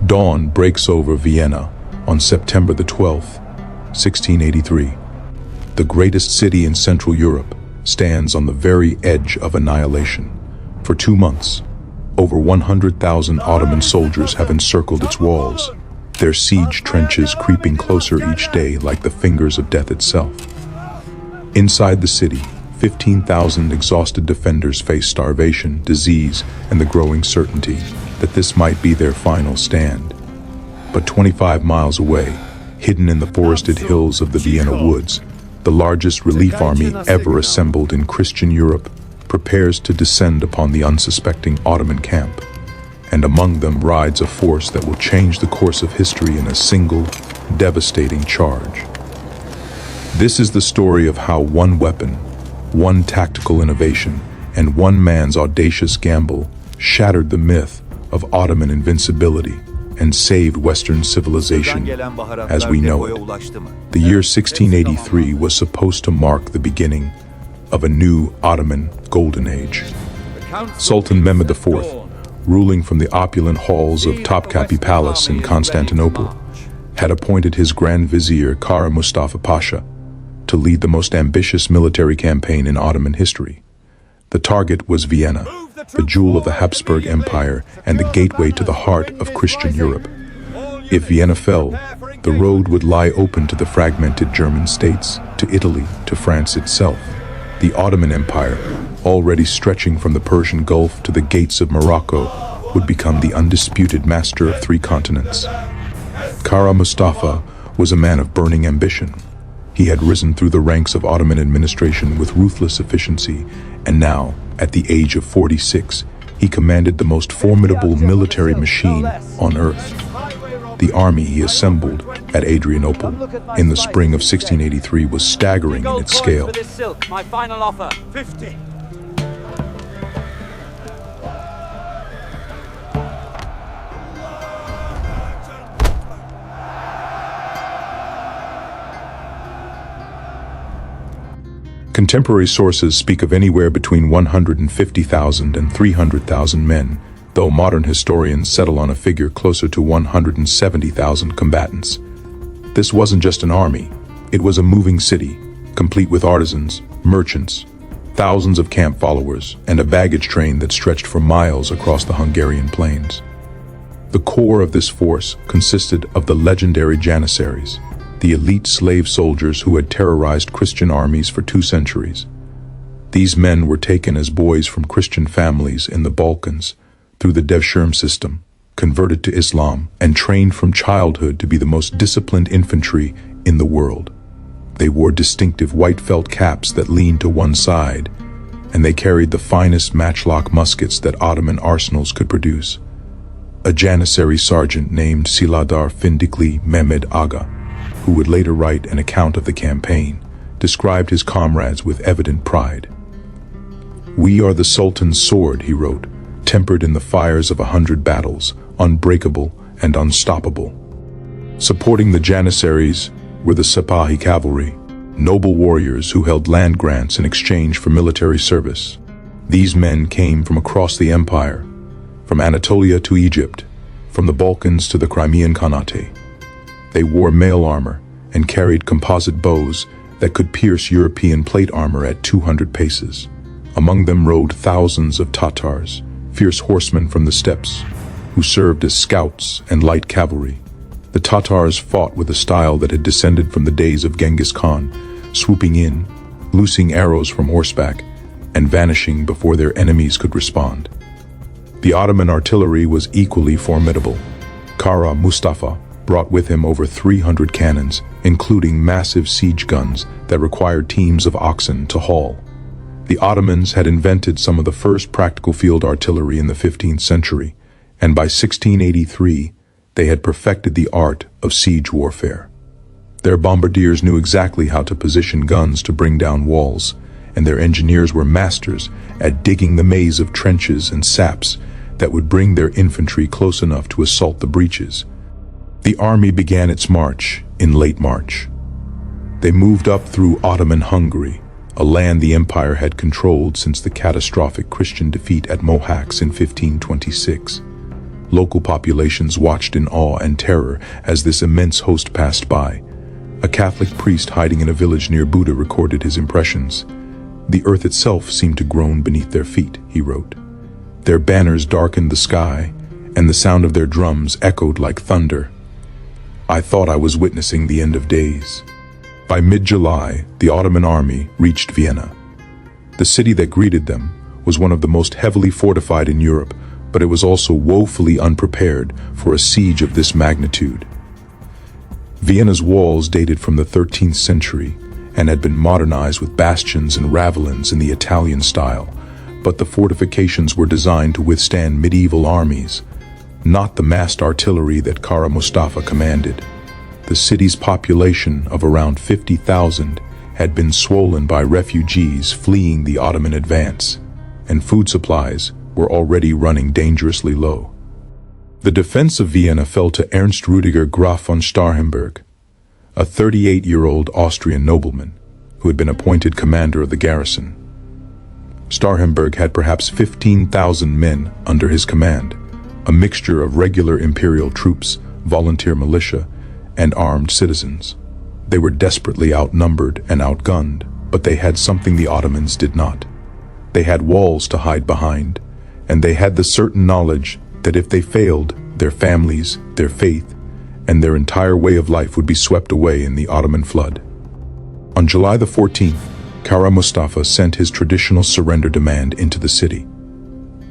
Dawn breaks over Vienna on September the 12th, 1683. The greatest city in Central Europe stands on the very edge of annihilation. For 2 months, over 100,000 Ottoman soldiers have encircled its walls, their siege trenches creeping closer each day like the fingers of death itself. Inside the city, 15,000 exhausted defenders face starvation, disease, and the growing certainty that this might be their final stand. But 25 miles away, hidden in the forested hills of the Vienna woods, the largest relief army ever assembled in Christian Europe prepares to descend upon the unsuspecting Ottoman camp. And among them rides a force that will change the course of history in a single, devastating charge. This is the story of how one weapon, one tactical innovation, and one man's audacious gamble shattered the myth of Ottoman invincibility and saved Western civilization as we know it. The year 1683 was supposed to mark the beginning of a new Ottoman golden age. Sultan Mehmed IV, ruling from the opulent halls of Topkapi Palace in Constantinople, had appointed his Grand Vizier Kara Mustafa Pasha to lead the most ambitious military campaign in Ottoman history. The target was Vienna, the jewel of the Habsburg Empire and the gateway to the heart of Christian Europe. If Vienna fell, the road would lie open to the fragmented German states, to Italy, to France itself. The Ottoman Empire, already stretching from the Persian Gulf to the gates of Morocco, would become the undisputed master of 3 continents. Kara Mustafa was a man of burning ambition. He had risen through the ranks of Ottoman administration with ruthless efficiency, and now, at the age of 46, he commanded the most formidable military machine on earth. The army he assembled at Adrianople in the spring of 1683 was staggering in its scale. My final offer, 50. Contemporary sources speak of anywhere between 150,000 and 300,000 men, though modern historians settle on a figure closer to 170,000 combatants. This wasn't just an army, it was a moving city, complete with artisans, merchants, thousands of camp followers, and a baggage train that stretched for miles across the Hungarian plains. The core of this force consisted of the legendary Janissaries, the elite slave soldiers who had terrorized Christian armies for 2 centuries. These men were taken as boys from Christian families in the Balkans through the Devshirme system, converted to Islam, and trained from childhood to be the most disciplined infantry in the world. They wore distinctive white felt caps that leaned to one side, and they carried the finest matchlock muskets that Ottoman arsenals could produce. A Janissary sergeant named Siladar Findikli Mehmed Aga, who would later write an account of the campaign, described his comrades with evident pride. "We are the Sultan's sword," he wrote, "tempered in the fires of 100 battles, unbreakable and unstoppable." Supporting the Janissaries were the Sipahi cavalry, noble warriors who held land grants in exchange for military service. These men came from across the empire, from Anatolia to Egypt, from the Balkans to the Crimean Khanate. They wore mail armor and carried composite bows that could pierce European plate armor at 200 paces. Among them rode thousands of Tatars, fierce horsemen from the steppes, who served as scouts and light cavalry. The Tatars fought with a style that had descended from the days of Genghis Khan, swooping in, loosing arrows from horseback, and vanishing before their enemies could respond. The Ottoman artillery was equally formidable. Kara Mustafa brought with him over 300 cannons, including massive siege guns that required teams of oxen to haul. The Ottomans had invented some of the first practical field artillery in the 15th century, and by 1683, they had perfected the art of siege warfare. Their bombardiers knew exactly how to position guns to bring down walls, and their engineers were masters at digging the maze of trenches and saps that would bring their infantry close enough to assault the breaches. The army began its march in late March. They moved up through Ottoman Hungary, a land the empire had controlled since the catastrophic Christian defeat at Mohacs in 1526. Local populations watched in awe and terror as this immense host passed by. A Catholic priest hiding in a village near Buda recorded his impressions. "The earth itself seemed to groan beneath their feet," he wrote. "Their banners darkened the sky, and the sound of their drums echoed like thunder. I thought I was witnessing the end of days." By mid-July, the Ottoman army reached Vienna. The city that greeted them was one of the most heavily fortified in Europe, but it was also woefully unprepared for a siege of this magnitude. Vienna's walls dated from the 13th century and had been modernized with bastions and ravelins in the Italian style, but the fortifications were designed to withstand medieval armies, not the massed artillery that Kara Mustafa commanded. The city's population of around 50,000 had been swollen by refugees fleeing the Ottoman advance, and food supplies were already running dangerously low. The defense of Vienna fell to Ernst Rüdiger Graf von Starhemberg, a 38-year-old Austrian nobleman who had been appointed commander of the garrison. Starhemberg had perhaps 15,000 men under his command, a mixture of regular imperial troops, volunteer militia, and armed citizens. They were desperately outnumbered and outgunned, but they had something the Ottomans did not. They had walls to hide behind, and they had the certain knowledge that if they failed, their families, their faith, and their entire way of life would be swept away in the Ottoman flood. On July the 14th, Kara Mustafa sent his traditional surrender demand into the city.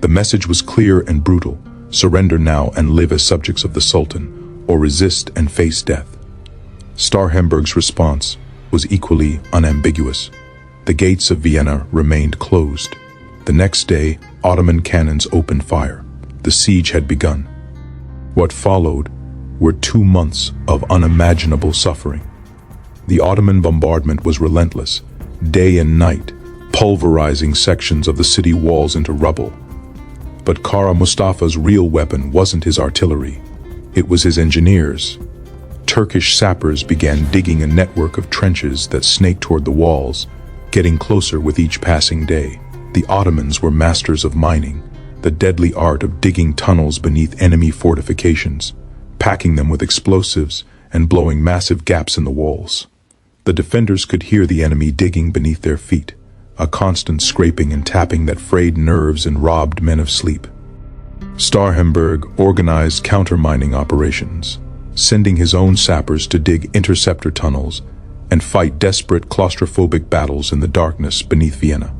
The message was clear and brutal: surrender now and live as subjects of the Sultan, or resist and face death. Starhemberg's response was equally unambiguous. The gates of Vienna remained closed. The next day, Ottoman cannons opened fire. The siege had begun. What followed were 2 months of unimaginable suffering. The Ottoman bombardment was relentless, day and night, pulverizing sections of the city walls into rubble. But Kara Mustafa's real weapon wasn't his artillery. It was his engineers. Turkish sappers began digging a network of trenches that snaked toward the walls, getting closer with each passing day. The Ottomans were masters of mining, the deadly art of digging tunnels beneath enemy fortifications, packing them with explosives and blowing massive gaps in the walls. The defenders could hear the enemy digging beneath their feet, a constant scraping and tapping that frayed nerves and robbed men of sleep. Starhemberg organized counter-mining operations, sending his own sappers to dig interceptor tunnels and fight desperate claustrophobic battles in the darkness beneath Vienna.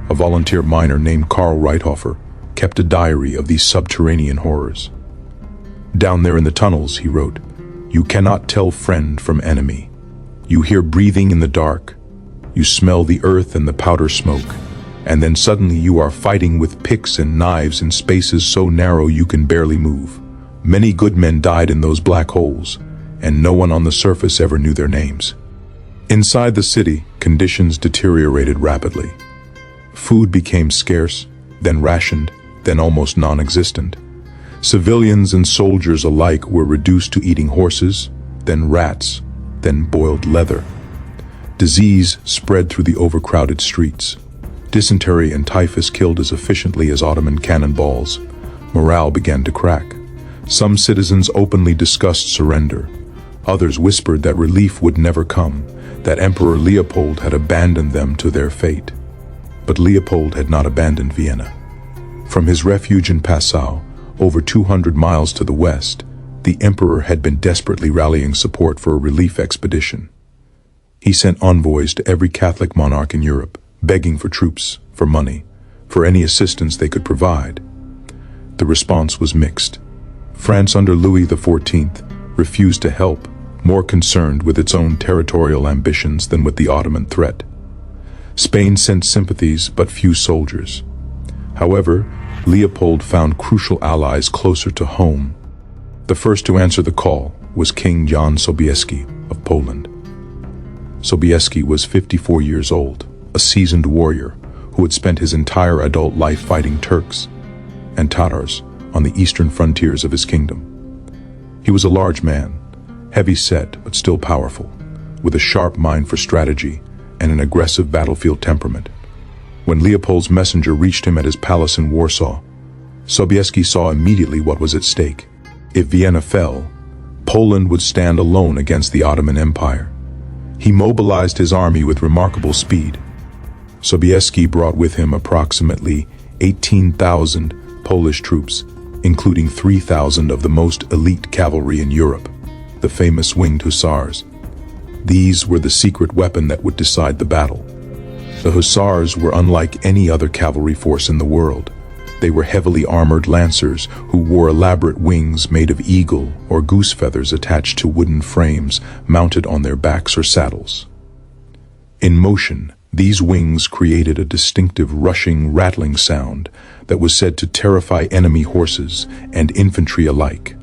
A volunteer miner named Karl Reithofer kept a diary of these subterranean horrors. "Down there in the tunnels," he wrote, "you cannot tell friend from enemy. You hear breathing in the dark. You smell the earth and the powder smoke. And then suddenly you are fighting with picks and knives in spaces so narrow you can barely move. Many good men died in those black holes, and no one on the surface ever knew their names." Inside the city, conditions deteriorated rapidly. Food became scarce, then rationed, then almost non-existent. Civilians and soldiers alike were reduced to eating horses, then rats, then boiled leather. Disease spread through the overcrowded streets. Dysentery and typhus killed as efficiently as Ottoman cannonballs. Morale began to crack. Some citizens openly discussed surrender. Others whispered that relief would never come, that Emperor Leopold had abandoned them to their fate. But Leopold had not abandoned Vienna. From his refuge in Passau, over 200 miles to the west, the emperor had been desperately rallying support for a relief expedition. He sent envoys to every Catholic monarch in Europe, begging for troops, for money, for any assistance they could provide. The response was mixed. France under Louis XIV refused to help, more concerned with its own territorial ambitions than with the Ottoman threat. Spain sent sympathies but few soldiers. However, Leopold found crucial allies closer to home. The first to answer the call was King Jan Sobieski of Poland. Sobieski was 54 years old, a seasoned warrior who had spent his entire adult life fighting Turks and Tatars on the eastern frontiers of his kingdom. He was a large man, heavy-set but still powerful, with a sharp mind for strategy and an aggressive battlefield temperament. When Leopold's messenger reached him at his palace in Warsaw, Sobieski saw immediately what was at stake. If Vienna fell, Poland would stand alone against the Ottoman Empire. He mobilized his army with remarkable speed. Sobieski brought with him approximately 18,000 Polish troops, including 3,000 of the most elite cavalry in Europe, the famous winged hussars. These were the secret weapon that would decide the battle. The hussars were unlike any other cavalry force in the world. They were heavily armored lancers who wore elaborate wings made of eagle or goose feathers attached to wooden frames mounted on their backs or saddles. In motion, these wings created a distinctive rushing, rattling sound that was said to terrify enemy horses and infantry alike.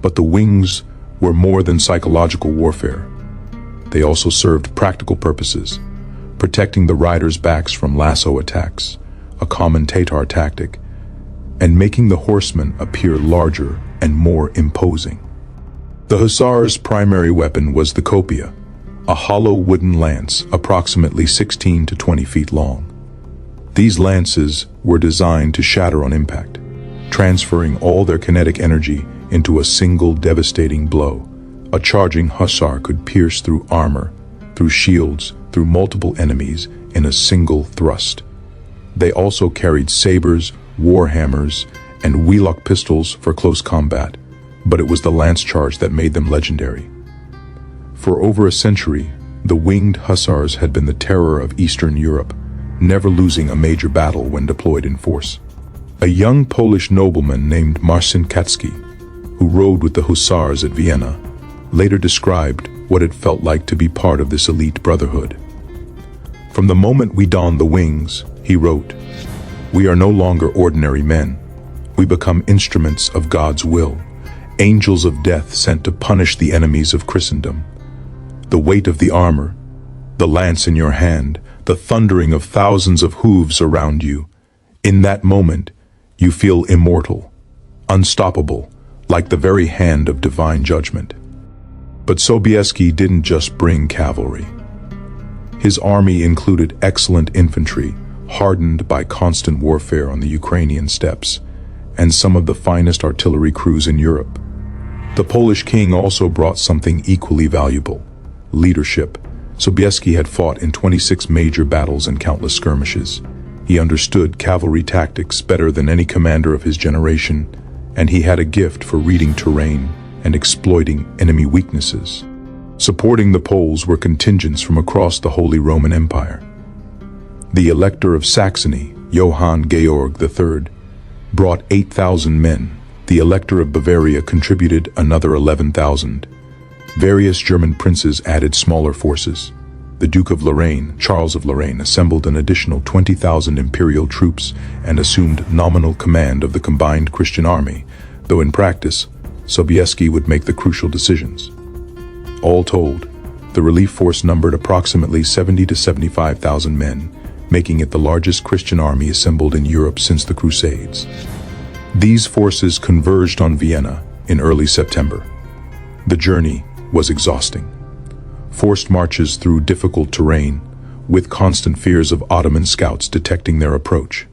But the wings were more than psychological warfare. They also served practical purposes, protecting the riders' backs from lasso attacks, a common Tatar tactic, and making the horsemen appear larger and more imposing. The hussars' primary weapon was the kopia, a hollow wooden lance approximately 16 to 20 feet long. These lances were designed to shatter on impact, transferring all their kinetic energy into a single devastating blow. A charging hussar could pierce through armor, through shields, through multiple enemies in a single thrust. They also carried sabers, war hammers, and wheellock pistols for close combat, but it was the lance charge that made them legendary. For over a century, the winged hussars had been the terror of Eastern Europe, never losing a major battle when deployed in force. A young Polish nobleman named Marcin Kacki, who rode with the hussars at Vienna, later described what it felt like to be part of this elite brotherhood. "From the moment we donned the wings," he wrote, "we are no longer ordinary men. We become instruments of God's will, angels of death sent to punish the enemies of Christendom. The weight of the armor, the lance in your hand, the thundering of thousands of hooves around you. In that moment, you feel immortal, unstoppable, like the very hand of divine judgment." But Sobieski didn't just bring cavalry. His army included excellent infantry, hardened by constant warfare on the Ukrainian steppes, and some of the finest artillery crews in Europe. The Polish king also brought something equally valuable: leadership. Sobieski had fought in 26 major battles and countless skirmishes. He understood cavalry tactics better than any commander of his generation, and he had a gift for reading terrain and exploiting enemy weaknesses. Supporting the Poles were contingents from across the Holy Roman Empire. The Elector of Saxony, Johann Georg III, brought 8,000 men. The Elector of Bavaria contributed another 11,000. Various German princes added smaller forces. The Duke of Lorraine, Charles of Lorraine, assembled an additional 20,000 imperial troops and assumed nominal command of the combined Christian army, though in practice, Sobieski would make the crucial decisions. All told, the relief force numbered approximately 70 to 75,000 men, making it the largest Christian army assembled in Europe since the Crusades. These forces converged on Vienna in early September. The journey was exhausting. Forced marches through difficult terrain, with constant fears of Ottoman scouts detecting their approach.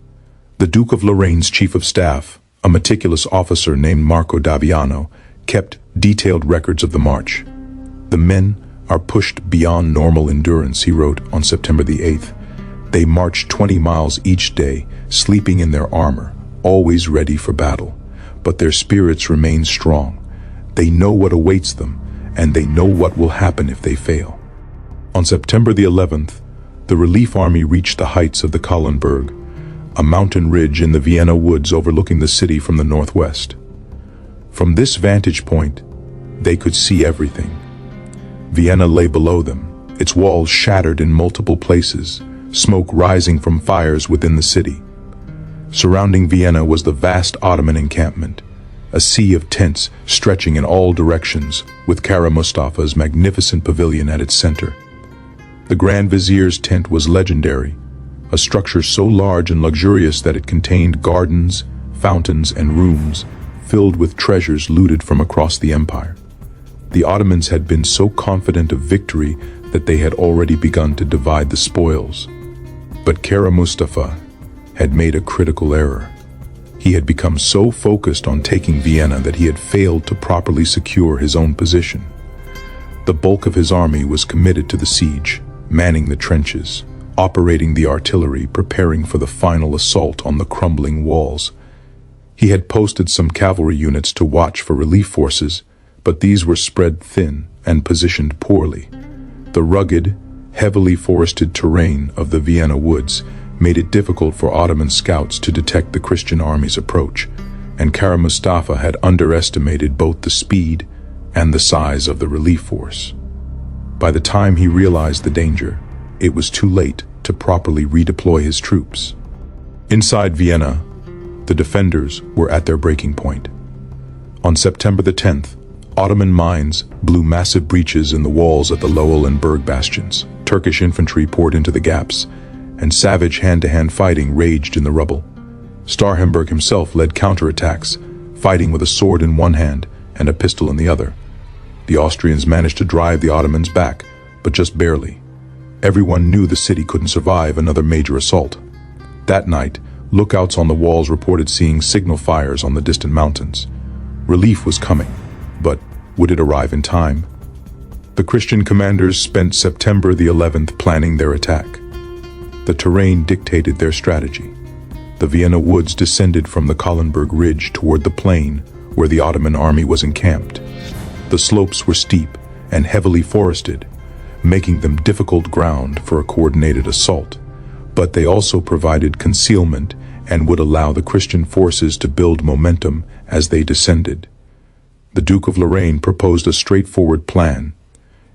The Duke of Lorraine's chief of staff, a meticulous officer named Marco d'Aviano, kept detailed records of the march. "The men are pushed beyond normal endurance," he wrote on September the 8th. "They march 20 miles each day, sleeping in their armor, always ready for battle. But their spirits remain strong. They know what awaits them, and they know what will happen if they fail." On September the 11th, the relief army reached the heights of the Kahlenberg, a mountain ridge in the Vienna woods overlooking the city from the northwest. From this vantage point, they could see everything. Vienna lay below them, its walls shattered in multiple places, smoke rising from fires within the city. Surrounding Vienna was the vast Ottoman encampment, a sea of tents stretching in all directions, with Kara Mustafa's magnificent pavilion at its center. The Grand Vizier's tent was legendary, a structure so large and luxurious that it contained gardens, fountains, and rooms filled with treasures looted from across the empire. The Ottomans had been so confident of victory that they had already begun to divide the spoils. But Kara Mustafa had made a critical error. He had become so focused on taking Vienna that he had failed to properly secure his own position. The bulk of his army was committed to the siege, manning the trenches, operating the artillery, preparing for the final assault on the crumbling walls. He had posted some cavalry units to watch for relief forces, but these were spread thin and positioned poorly. The rugged, heavily forested terrain of the Vienna woods made it difficult for Ottoman scouts to detect the Christian army's approach, and Kara Mustafa had underestimated both the speed and the size of the relief force. By the time he realized the danger, it was too late to properly redeploy his troops. Inside Vienna, the defenders were at their breaking point. On September the 10th, Ottoman mines blew massive breaches in the walls at the Lowell and Berg bastions. Turkish infantry poured into the gaps, and savage hand-to-hand fighting raged in the rubble. Starhemberg himself led counterattacks, fighting with a sword in one hand and a pistol in the other. The Austrians managed to drive the Ottomans back, but just barely. Everyone knew the city couldn't survive another major assault. That night, lookouts on the walls reported seeing signal fires on the distant mountains. Relief was coming, but would it arrive in time? The Christian commanders spent September the 11th planning their attack. The terrain dictated their strategy. The Vienna woods descended from the Kahlenberg Ridge toward the plain where the Ottoman army was encamped. The slopes were steep and heavily forested, making them difficult ground for a coordinated assault, but they also provided concealment and would allow the Christian forces to build momentum as they descended. The Duke of Lorraine proposed a straightforward plan: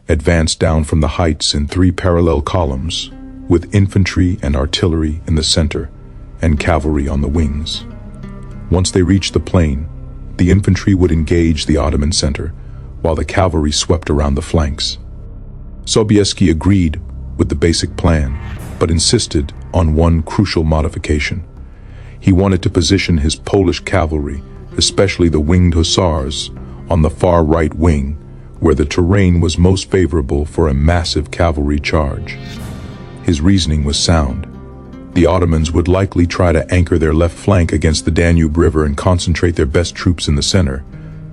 advance down from the heights in 3 parallel columns, with infantry and artillery in the center and cavalry on the wings. Once they reached the plain, the infantry would engage the Ottoman center, while the cavalry swept around the flanks. Sobieski agreed with the basic plan, but insisted on one crucial modification. He wanted to position his Polish cavalry, especially the winged hussars, on the far right wing, where the terrain was most favorable for a massive cavalry charge. His reasoning was sound. The Ottomans would likely try to anchor their left flank against the Danube River and concentrate their best troops in the center.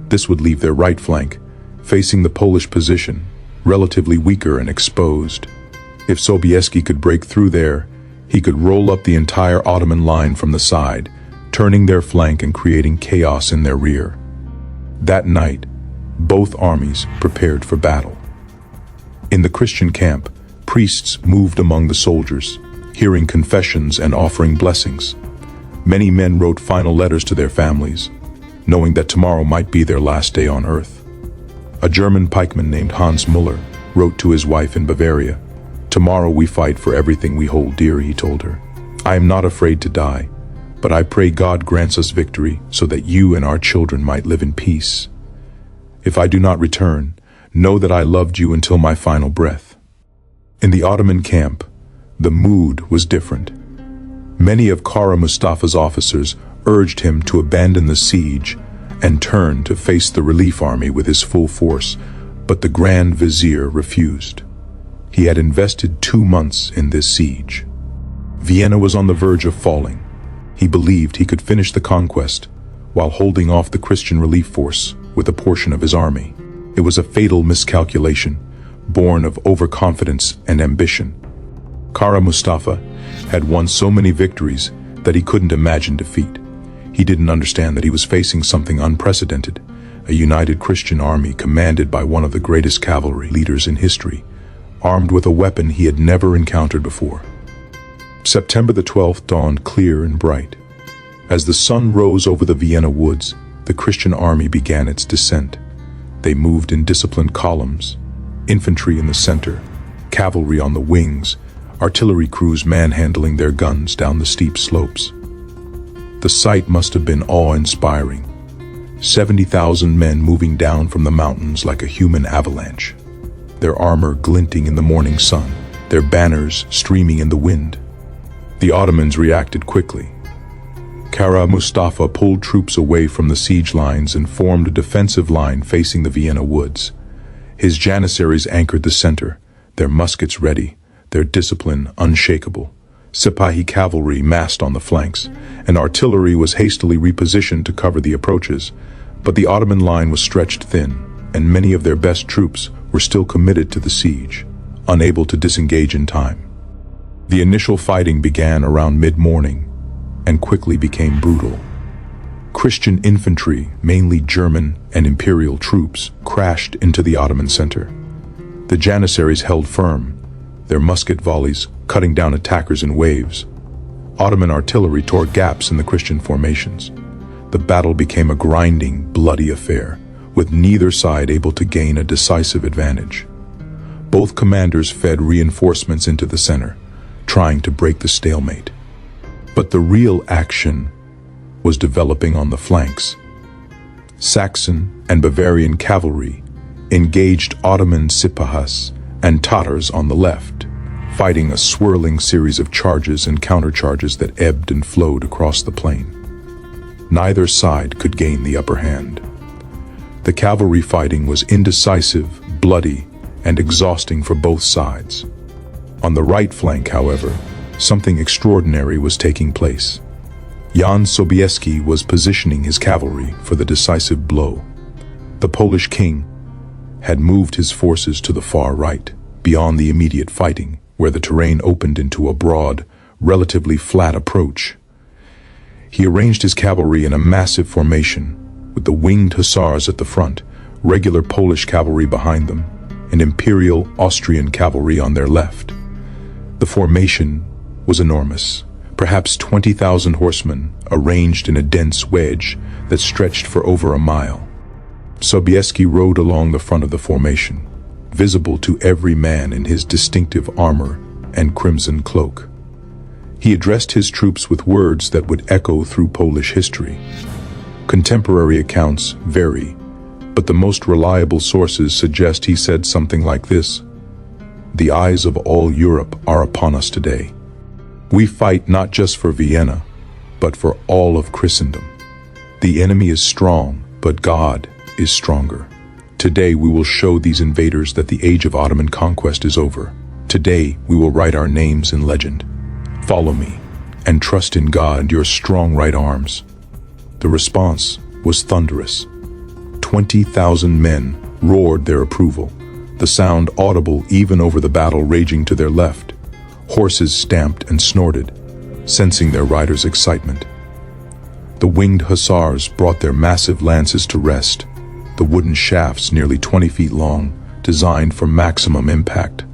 This would leave their right flank, facing the Polish position, relatively weaker and exposed. If Sobieski could break through there, he could roll up the entire Ottoman line from the side, turning their flank and creating chaos in their rear. That night, both armies prepared for battle. In the Christian camp, priests moved among the soldiers, hearing confessions and offering blessings. Many men wrote final letters to their families, knowing that tomorrow might be their last day on earth. A German pikeman named Hans Müller wrote to his wife in Bavaria, "Tomorrow we fight for everything we hold dear," he told her. "I am not afraid to die, but I pray God grants us victory so that you and our children might live in peace. If I do not return, know that I loved you until my final breath." In the Ottoman camp, the mood was different. Many of Kara Mustafa's officers urged him to abandon the siege and turn to face the relief army with his full force, but the Grand Vizier refused. He had invested 2 months in this siege. Vienna was on the verge of falling. He believed he could finish the conquest while holding off the Christian relief force with a portion of his army. It was a fatal miscalculation, born of overconfidence and ambition. Kara Mustafa had won so many victories that he couldn't imagine defeat. He didn't understand that he was facing something unprecedented, a united Christian army commanded by one of the greatest cavalry leaders in history, armed with a weapon he had never encountered before. September the 12th dawned clear and bright. As the sun rose over the Vienna woods, the Christian army began its descent. They moved in disciplined columns, infantry in the center, cavalry on the wings, artillery crews manhandling their guns down the steep slopes. The sight must have been awe-inspiring. 70,000 men moving down from the mountains like a human avalanche, their armor glinting in the morning sun, their banners streaming in the wind. The Ottomans reacted quickly. Kara Mustafa pulled troops away from the siege lines and formed a defensive line facing the Vienna woods. His janissaries anchored the center, their muskets ready, their discipline unshakable. Sipahi cavalry massed on the flanks, and artillery was hastily repositioned to cover the approaches, but the Ottoman line was stretched thin, and many of their best troops were still committed to the siege, unable to disengage in time. The initial fighting began around mid-morning and quickly became brutal. Christian infantry, mainly German and Imperial troops, crashed into the Ottoman center. The Janissaries held firm, their musket volleys cutting down attackers in waves. Ottoman artillery tore gaps in the Christian formations. The battle became a grinding, bloody affair, with neither side able to gain a decisive advantage. Both commanders fed reinforcements into the center, trying to break the stalemate. But the real action was developing on the flanks. Saxon and Bavarian cavalry engaged Ottoman Sipahs and Tatars on the left, fighting a swirling series of charges and countercharges that ebbed and flowed across the plain. Neither side could gain the upper hand. The cavalry fighting was indecisive, bloody, and exhausting for both sides. On the right flank, however, something extraordinary was taking place. Jan Sobieski was positioning his cavalry for the decisive blow. The Polish king had moved his forces to the far right, beyond the immediate fighting, where the terrain opened into a broad, relatively flat approach. He arranged his cavalry in a massive formation, with the winged hussars at the front, regular Polish cavalry behind them, and Imperial Austrian cavalry on their left. The formation was enormous, perhaps 20,000 horsemen arranged in a dense wedge that stretched for over a mile. Sobieski rode along the front of the formation, visible to every man in his distinctive armor and crimson cloak. He addressed his troops with words that would echo through Polish history. Contemporary accounts vary, but the most reliable sources suggest he said something like this: "The eyes of all Europe are upon us today. We fight not just for Vienna, but for all of Christendom. The enemy is strong, but God is stronger. Today we will show these invaders that the age of Ottoman conquest is over. Today we will write our names in legend. Follow me, and trust in God and your strong right arms." The response was thunderous. 20,000 men roared their approval, the sound audible even over the battle raging to their left. Horses stamped and snorted, sensing their riders' excitement. The winged hussars brought their massive lances to rest, the wooden shafts nearly 20 feet long, designed for maximum impact.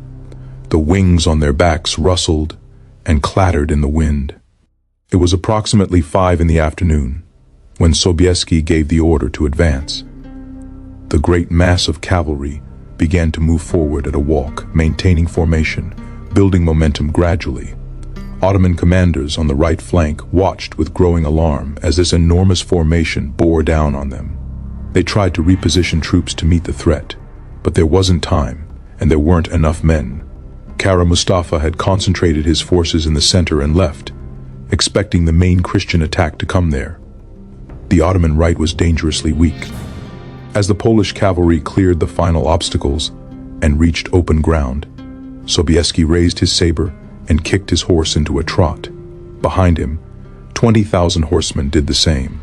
The wings on their backs rustled and clattered in the wind. It was approximately 5 in the afternoon when Sobieski gave the order to advance. The great mass of cavalry began to move forward at a walk, maintaining formation, building momentum gradually. Ottoman commanders on the right flank watched with growing alarm as this enormous formation bore down on them. They tried to reposition troops to meet the threat, but there wasn't time, and there weren't enough men. Kara Mustafa had concentrated his forces in the center and left, expecting the main Christian attack to come there. The Ottoman right was dangerously weak. As the Polish cavalry cleared the final obstacles and reached open ground, Sobieski raised his saber and kicked his horse into a trot. Behind him, 20,000 horsemen did the same.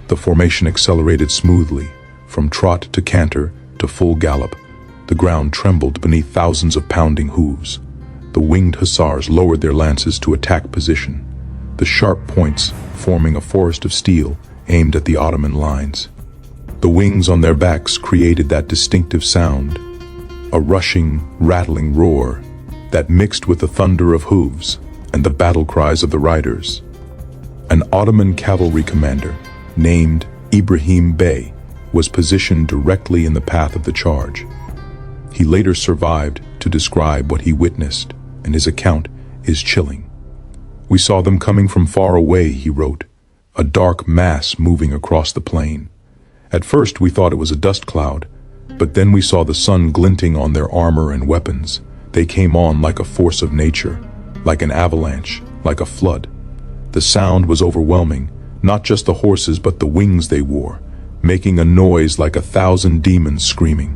The formation accelerated smoothly, from trot to canter to full gallop. The ground trembled beneath thousands of pounding hooves. The winged hussars lowered their lances to attack position, the sharp points forming a forest of steel aimed at the Ottoman lines. The wings on their backs created that distinctive sound, a rushing, rattling roar that mixed with the thunder of hooves and the battle cries of the riders. An Ottoman cavalry commander named Ibrahim Bey was positioned directly in the path of the charge. He later survived to describe what he witnessed, and his account is chilling. "We saw them coming from far away," he wrote, "a dark mass moving across the plain. At first we thought it was a dust cloud, but then we saw the sun glinting on their armor and weapons. They came on like a force of nature, like an avalanche, like a flood. The sound was overwhelming, not just the horses but the wings they wore, making a noise like 1,000 demons screaming.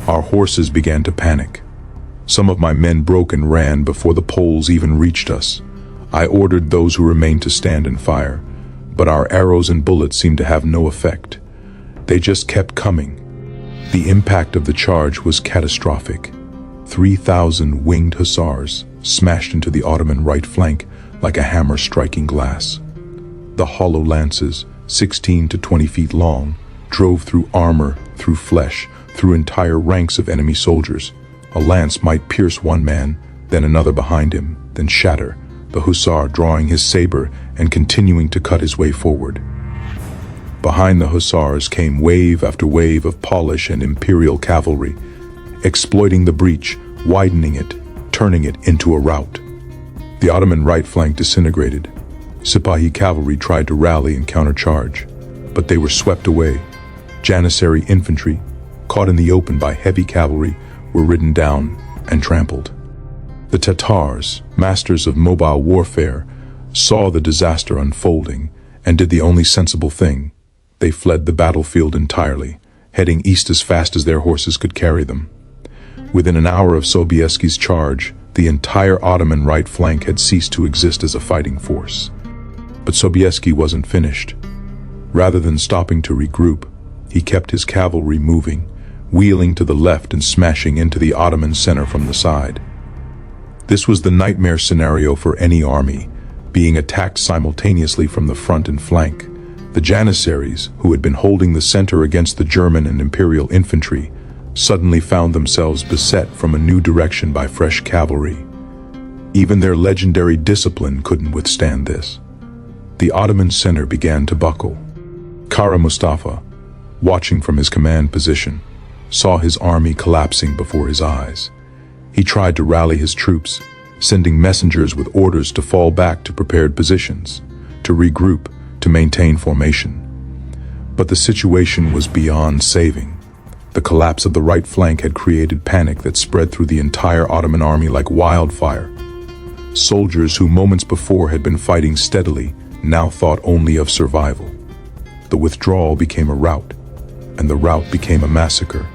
Our horses began to panic. Some of my men broke and ran before the Poles even reached us. I ordered those who remained to stand and fire, but our arrows and bullets seemed to have no effect. They just kept coming. The impact of the charge was catastrophic. 3,000 winged hussars smashed into the Ottoman right flank like a hammer striking glass. The hollow lances, 16 to 20 feet long, drove through armor, through flesh, through entire ranks of enemy soldiers. A lance might pierce one man, then another behind him, then shatter, the hussar drawing his saber and continuing to cut his way forward. Behind the hussars came wave after wave of Polish and imperial cavalry, exploiting the breach, widening it, turning it into a rout. The Ottoman right flank disintegrated. Sipahi cavalry tried to rally and countercharge, but they were swept away. Janissary infantry, caught in the open by heavy cavalry, were ridden down and trampled. The Tatars, masters of mobile warfare, saw the disaster unfolding and did the only sensible thing. They fled the battlefield entirely, heading east as fast as their horses could carry them. Within an hour of Sobieski's charge, the entire Ottoman right flank had ceased to exist as a fighting force. But Sobieski wasn't finished. Rather than stopping to regroup, he kept his cavalry moving, wheeling to the left and smashing into the Ottoman center from the side. This was the nightmare scenario for any army, being attacked simultaneously from the front and flank. The Janissaries, who had been holding the center against the German and Imperial infantry, suddenly found themselves beset from a new direction by fresh cavalry. Even their legendary discipline couldn't withstand this. The Ottoman center began to buckle. Kara Mustafa, watching from his command position, saw his army collapsing before his eyes. He tried to rally his troops, sending messengers with orders to fall back to prepared positions, to regroup, to maintain formation. But the situation was beyond saving. The collapse of the right flank had created panic that spread through the entire Ottoman army like wildfire. Soldiers who moments before had been fighting steadily now thought only of survival. The withdrawal became a rout, and the rout became a massacre.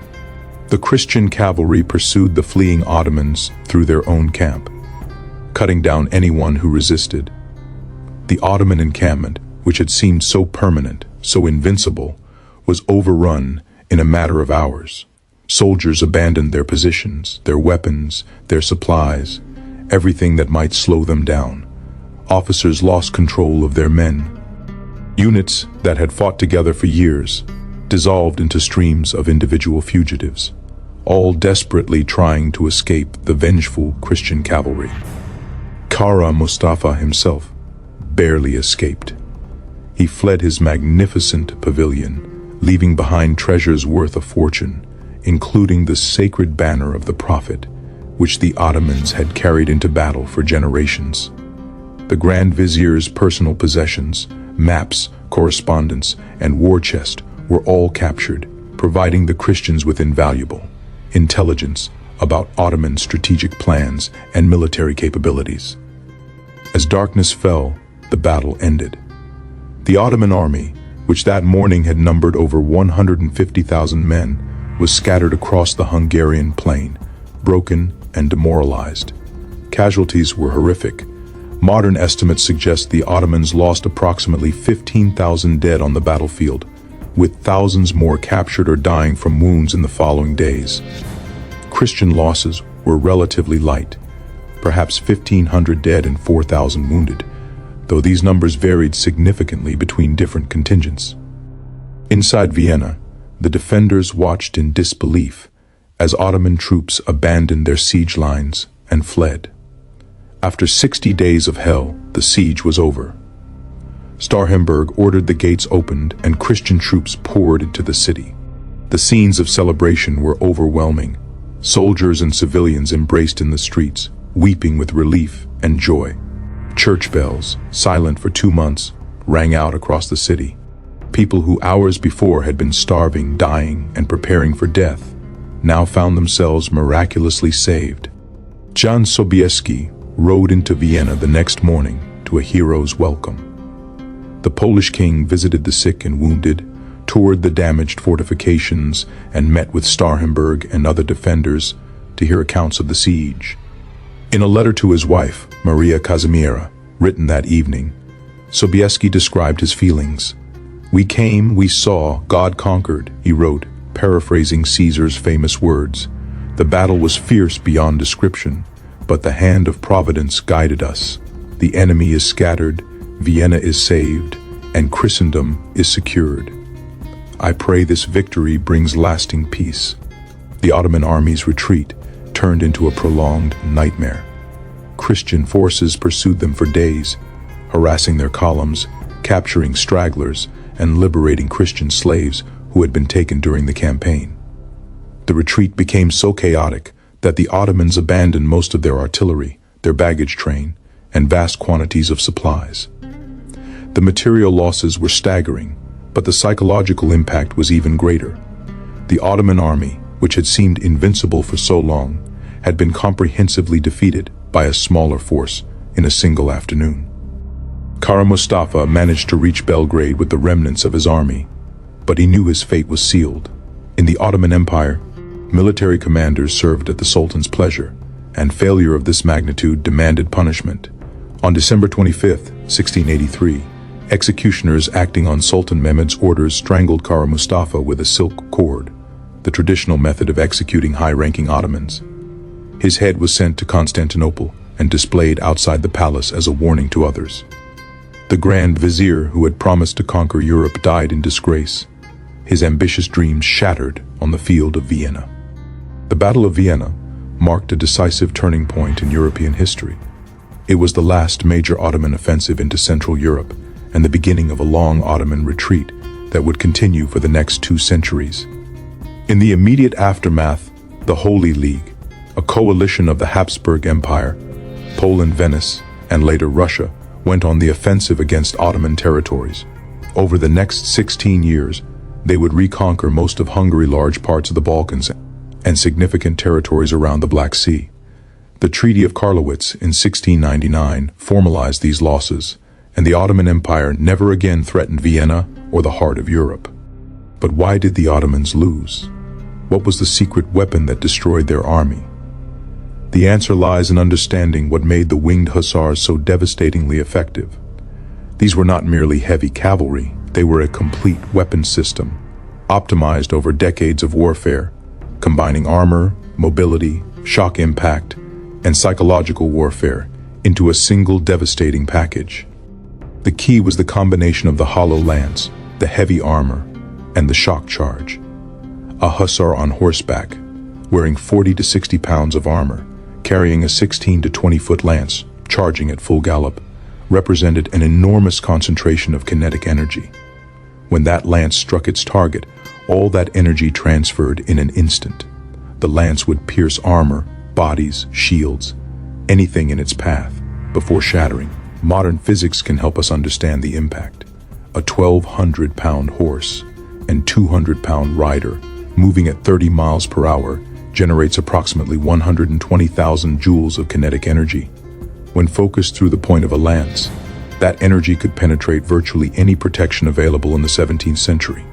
The Christian cavalry pursued the fleeing Ottomans through their own camp, cutting down anyone who resisted. The Ottoman encampment, which had seemed so permanent, so invincible, was overrun in a matter of hours. Soldiers abandoned their positions, their weapons, their supplies, everything that might slow them down. Officers lost control of their men. Units that had fought together for years dissolved into streams of individual fugitives, all desperately trying to escape the vengeful Christian cavalry. Kara Mustafa himself barely escaped. He fled his magnificent pavilion, leaving behind treasures worth a fortune, including the sacred banner of the Prophet, which the Ottomans had carried into battle for generations. The Grand Vizier's personal possessions, maps, correspondence, and war chest were all captured, providing the Christians with invaluable intelligence about Ottoman strategic plans and military capabilities. As darkness fell, the battle ended. The Ottoman army, which that morning had numbered over 150,000 men, was scattered across the Hungarian plain, broken and demoralized. Casualties were horrific. Modern estimates suggest the Ottomans lost approximately 15,000 dead on the battlefield, with thousands more captured or dying from wounds in the following days. Christian losses were relatively light, perhaps 1,500 dead and 4,000 wounded, though these numbers varied significantly between different contingents. Inside Vienna, the defenders watched in disbelief as Ottoman troops abandoned their siege lines and fled. After 60 days of hell, the siege was over. Starhemberg ordered the gates opened and Christian troops poured into the city. The scenes of celebration were overwhelming. Soldiers and civilians embraced in the streets, weeping with relief and joy. Church bells, silent for 2 months, rang out across the city. People who hours before had been starving, dying, and preparing for death now found themselves miraculously saved. Jan Sobieski rode into Vienna the next morning to a hero's welcome. The Polish king visited the sick and wounded, toured the damaged fortifications, and met with Starhemberg and other defenders to hear accounts of the siege. In a letter to his wife, Maria Kazimiera, written that evening, Sobieski described his feelings. "We came, we saw, God conquered," he wrote, paraphrasing Caesar's famous words. "The battle was fierce beyond description, but the hand of Providence guided us. The enemy is scattered, Vienna is saved, and Christendom is secured. I pray this victory brings lasting peace." The Ottoman army's retreat turned into a prolonged nightmare. Christian forces pursued them for days, harassing their columns, capturing stragglers, and liberating Christian slaves who had been taken during the campaign. The retreat became so chaotic that the Ottomans abandoned most of their artillery, their baggage train, and vast quantities of supplies. The material losses were staggering, but the psychological impact was even greater. The Ottoman army, which had seemed invincible for so long, had been comprehensively defeated by a smaller force in a single afternoon. Kara Mustafa managed to reach Belgrade with the remnants of his army, but he knew his fate was sealed. In the Ottoman Empire, military commanders served at the Sultan's pleasure, and failure of this magnitude demanded punishment. On December 25, 1683, executioners acting on Sultan Mehmed's orders strangled Kara Mustafa with a silk cord, the traditional method of executing high-ranking Ottomans. His head was sent to Constantinople and displayed outside the palace as a warning to others. The Grand Vizier, who had promised to conquer Europe, died in disgrace, his ambitious dreams shattered on the field of Vienna. The Battle of Vienna marked a decisive turning point in European history. It was the last major Ottoman offensive into Central Europe and the beginning of a long Ottoman retreat that would continue for the next 2 centuries. In the immediate aftermath, the Holy League, a coalition of the Habsburg Empire, Poland, Venice, and later Russia, went on the offensive against Ottoman territories. Over the next 16 years, they would reconquer most of Hungary, large parts of the Balkans, and significant territories around the Black Sea. The Treaty of Karlowitz in 1699 formalized these losses, and the Ottoman Empire never again threatened Vienna or the heart of Europe. But why did the Ottomans lose? What was the secret weapon that destroyed their army? The answer lies in understanding what made the winged hussars so devastatingly effective. These were not merely heavy cavalry, they were a complete weapon system, optimized over decades of warfare, combining armor, mobility, shock impact, and psychological warfare into a single devastating package. The key was the combination of the hollow lance, the heavy armor, and the shock charge. A hussar on horseback, wearing 40 to 60 pounds of armor, carrying a 16 to 20-foot lance, charging at full gallop, represented an enormous concentration of kinetic energy. When that lance struck its target, all that energy transferred in an instant. The lance would pierce armor, bodies, shields, anything in its path, before shattering. Modern physics can help us understand the impact. A 1,200-pound horse and 200-pound rider, moving at 30 miles per hour, generates approximately 120,000 joules of kinetic energy. When focused through the point of a lance, that energy could penetrate virtually any protection available in the 17th century.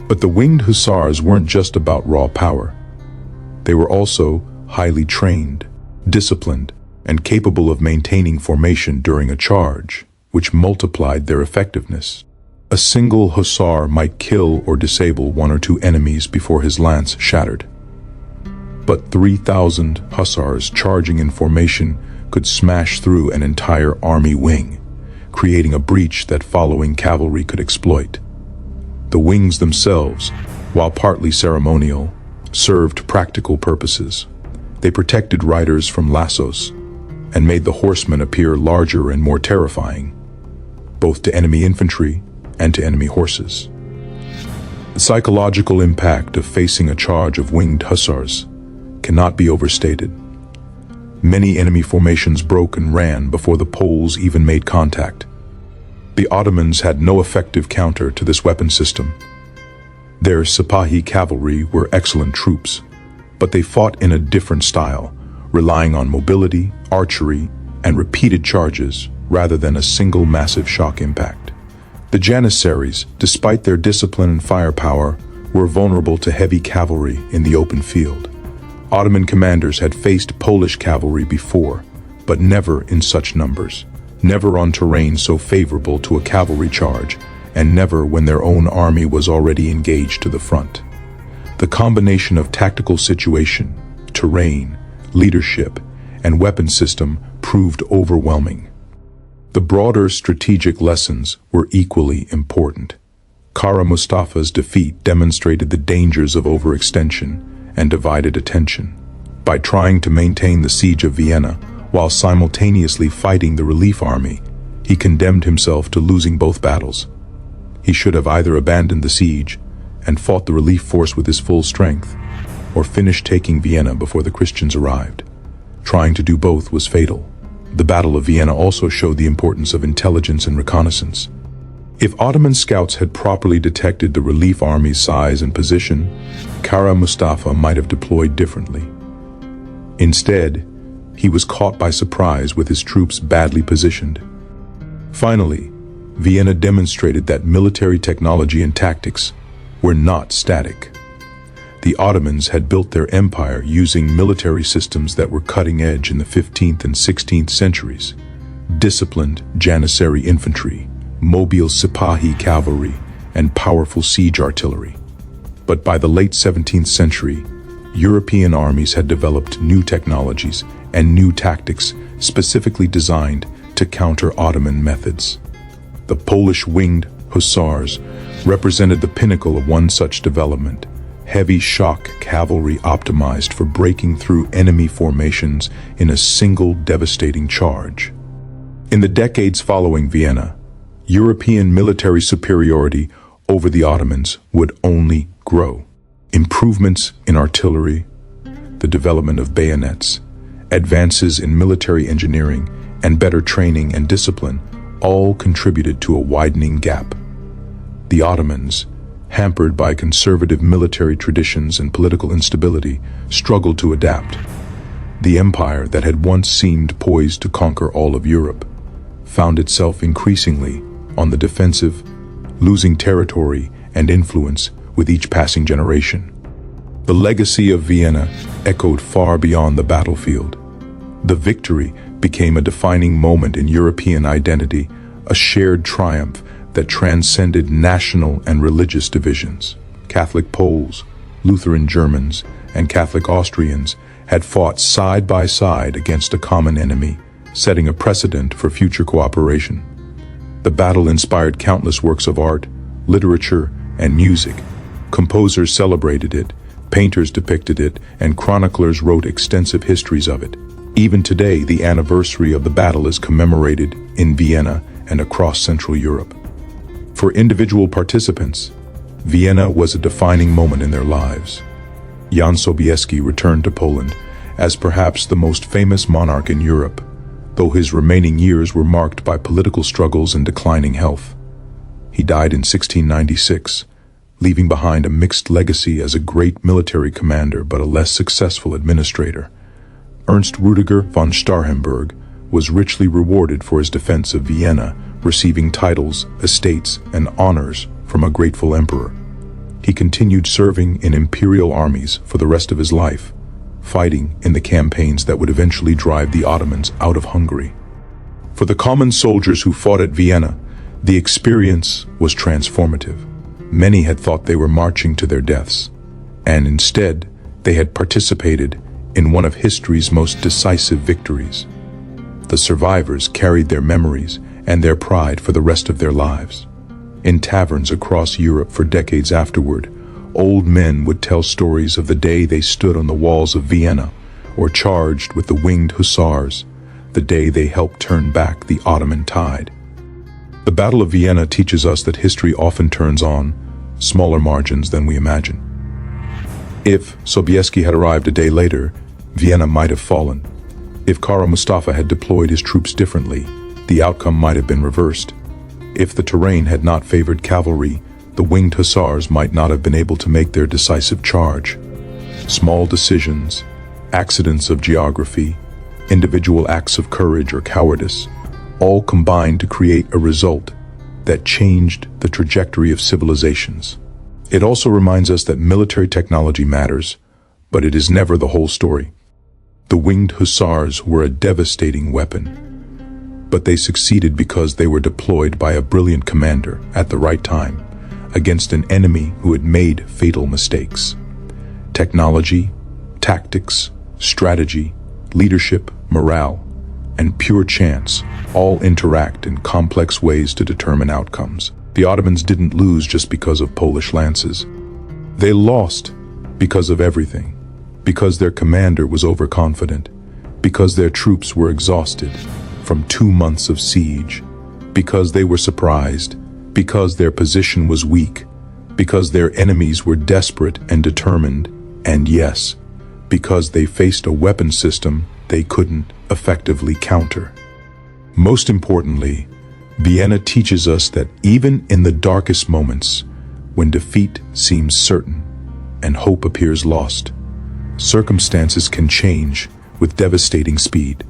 But the winged hussars weren't just about raw power. They were also highly trained, disciplined, and capable of maintaining formation during a charge, which multiplied their effectiveness. A single hussar might kill or disable 1 or 2 enemies before his lance shattered. But 3,000 hussars charging in formation could smash through an entire army wing, creating a breach that following cavalry could exploit. The wings themselves, while partly ceremonial, served practical purposes. They protected riders from lassos and made the horsemen appear larger and more terrifying, both to enemy infantry and to enemy horses. The psychological impact of facing a charge of winged hussars cannot be overstated. Many enemy formations broke and ran before the Poles even made contact. The Ottomans had no effective counter to this weapon system. Their Sipahi cavalry were excellent troops, but they fought in a different style, relying on mobility, archery, and repeated charges rather than a single massive shock impact. The Janissaries, despite their discipline and firepower, were vulnerable to heavy cavalry in the open field. Ottoman commanders had faced Polish cavalry before, but never in such numbers. never on terrain so favorable to a cavalry charge, and never when their own army was already engaged to the front. The combination of tactical situation, terrain, leadership, and weapon system proved overwhelming. The broader strategic lessons were equally important. Kara Mustafa's defeat demonstrated the dangers of overextension and divided attention. By trying to maintain the siege of Vienna while simultaneously fighting the relief army, he condemned himself to losing both battles. He should have either abandoned the siege and fought the relief force with his full strength, or finished taking Vienna before the Christians arrived. Trying to do both was fatal. The Battle of Vienna also showed the importance of intelligence and reconnaissance. If Ottoman scouts had properly detected the relief army's size and position, Kara Mustafa might have deployed differently. Instead, he was caught by surprise with his troops badly positioned. Finally, Vienna demonstrated that military technology and tactics were not static. The Ottomans had built their empire using military systems that were cutting edge in the 15th and 16th centuries. Disciplined Janissary infantry, mobile Sipahi cavalry, and powerful siege artillery. But by the late 17th century, European armies had developed new technologies and new tactics specifically designed to counter Ottoman methods. The Polish winged hussars represented the pinnacle of one such development. Heavy shock cavalry optimized for breaking through enemy formations in a single devastating charge. In the decades following Vienna, European military superiority over the Ottomans would only grow. Improvements in artillery, the development of bayonets, advances in military engineering, and better training and discipline all contributed to a widening gap. The Ottomans, hampered by conservative military traditions and political instability, struggled to adapt. The empire that had once seemed poised to conquer all of Europe found itself increasingly on the defensive, losing territory and influence with each passing generation. The legacy of Vienna echoed far beyond the battlefield. The victory became a defining moment in European identity, a shared triumph that transcended national and religious divisions. Catholic Poles, Lutheran Germans, and Catholic Austrians had fought side by side against a common enemy, setting a precedent for future cooperation. The battle inspired countless works of art, literature, and music. Composers celebrated it, painters depicted it, and chroniclers wrote extensive histories of it. Even today, the anniversary of the battle is commemorated in Vienna and across Central Europe. For individual participants, Vienna was a defining moment in their lives. Jan Sobieski returned to Poland as perhaps the most famous monarch in Europe, though his remaining years were marked by political struggles and declining health. He died in 1696, leaving behind a mixed legacy as a great military commander but a less successful administrator. Ernst Rüdiger von Starhemberg was richly rewarded for his defense of Vienna, receiving titles, estates, and honors from a grateful emperor. He continued serving in imperial armies for the rest of his life, fighting in the campaigns that would eventually drive the Ottomans out of Hungary. For the common soldiers who fought at Vienna, the experience was transformative. Many had thought they were marching to their deaths, and instead they had participated in one of history's most decisive victories. The survivors carried their memories and their pride for the rest of their lives. In taverns across Europe for decades afterward, old men would tell stories of the day they stood on the walls of Vienna or charged with the winged hussars, the day they helped turn back the Ottoman tide. The Battle of Vienna teaches us that history often turns on smaller margins than we imagine. If Sobieski had arrived a day later, Vienna might have fallen. If Kara Mustafa had deployed his troops differently, the outcome might have been reversed. If the terrain had not favored cavalry, the winged hussars might not have been able to make their decisive charge. Small decisions, accidents of geography, individual acts of courage or cowardice, all combined to create a result that changed the trajectory of civilizations. It also reminds us that military technology matters, but it is never the whole story. The winged hussars were a devastating weapon, but they succeeded because they were deployed by a brilliant commander at the right time against an enemy who had made fatal mistakes. Technology, tactics, strategy, leadership, morale, and pure chance all interact in complex ways to determine outcomes. The Ottomans didn't lose just because of Polish lances. They lost because of everything, because their commander was overconfident, because their troops were exhausted from 2 months of siege, because they were surprised, because their position was weak, because their enemies were desperate and determined, and yes, because they faced a weapon system they couldn't effectively counter. Most importantly, Vienna teaches us that even in the darkest moments, when defeat seems certain and hope appears lost, circumstances can change with devastating speed.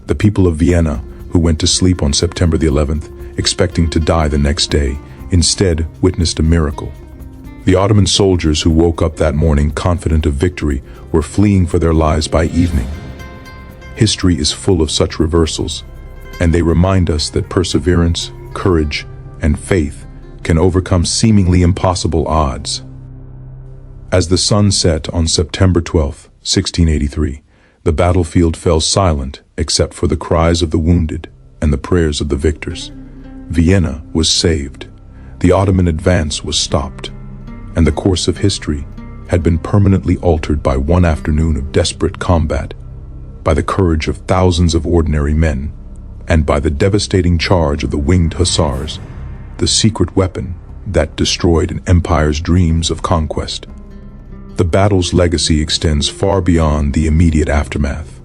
The people of Vienna, who went to sleep on September the 11th, expecting to die the next day, instead witnessed a miracle. The Ottoman soldiers who woke up that morning confident of victory were fleeing for their lives by evening. History is full of such reversals, and they remind us that perseverance, courage, and faith can overcome seemingly impossible odds. As the sun set on September 12, 1683, the battlefield fell silent except for the cries of the wounded and the prayers of the victors. Vienna was saved, the Ottoman advance was stopped, and the course of history had been permanently altered by one afternoon of desperate combat, by the courage of thousands of ordinary men, and by the devastating charge of the winged hussars, the secret weapon that destroyed an empire's dreams of conquest. The battle's legacy extends far beyond the immediate aftermath,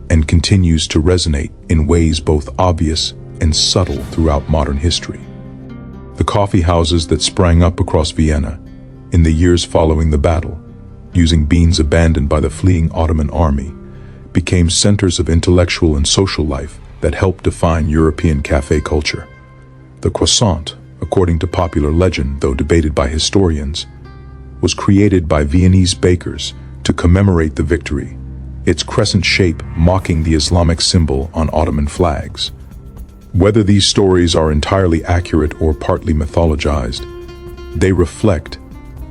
and continues to resonate in ways both obvious and subtle throughout modern history. The coffee houses that sprang up across Vienna in the years following the battle, using beans abandoned by the fleeing Ottoman army, became centers of intellectual and social life that helped define European café culture. The croissant, according to popular legend, though debated by historians, was created by Viennese bakers to commemorate the victory, its crescent shape mocking the Islamic symbol on Ottoman flags. Whether these stories are entirely accurate or partly mythologized, they reflect